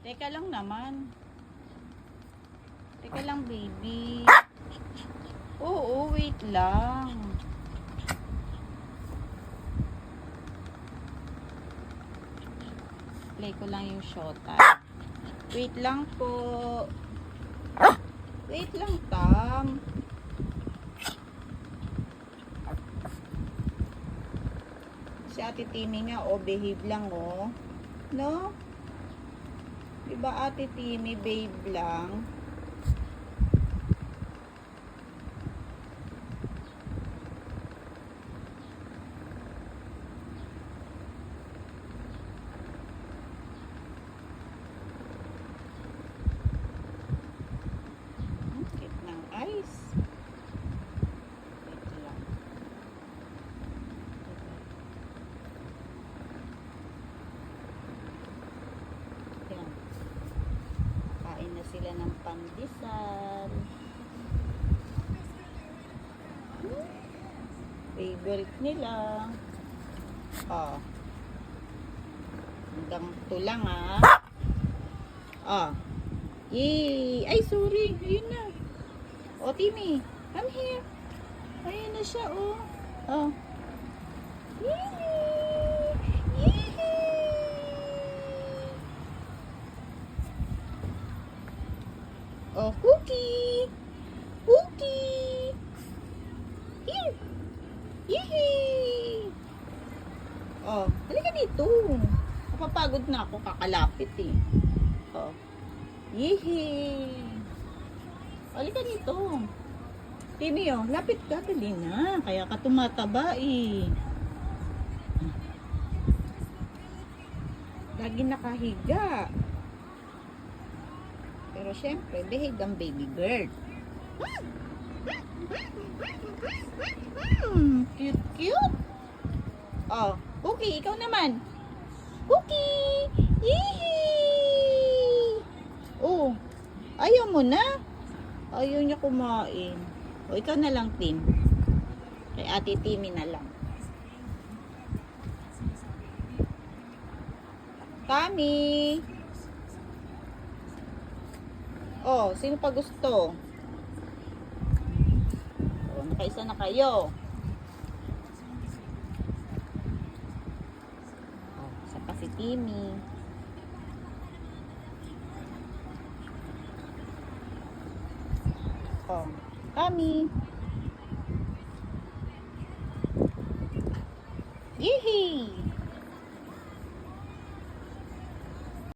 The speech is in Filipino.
Teka lang naman. Teka lang, baby. Oo, wait lang. Play ko lang yung showtime. Wait lang po. Wait lang, Tam. Si Ate Timmy nga, oh, behave lang, oh. No? Diba, Ate Timmy, babe lang? Cute ng ice. Wait lang. Yan. Kain na sila ng pandesal. Favorite nila. Oh. Hanggang ito lang, ah. Oh. Yay! Ay, sorry. Ayun na. Oh, Timmy. Come here. Ayun na siya, oh. Oh. Yay! Yay! Oh, Cookie! Cookie! Here! Yay! Oh, halika dito. Napapagod na ako, kakalapit eh. Oh. Yehey! Halika dito. Timmy, oh, lapit ka, dali na. Kaya ka tumataba eh. Lagi nakahiga. Pero syempre, behave ang baby girl. Cute, cute. Oh, Cookie, ikaw naman. Cookie! Yee! Oh, ayaw mo na? Ayaw niya kumain. O, ikaw na lang, Tim. Kay Ate Timmy na lang. Tami! Oh, sino pa gusto? Oh, nakaisa na kayo. Oh, isa pa si Timmy. Oh, Tami.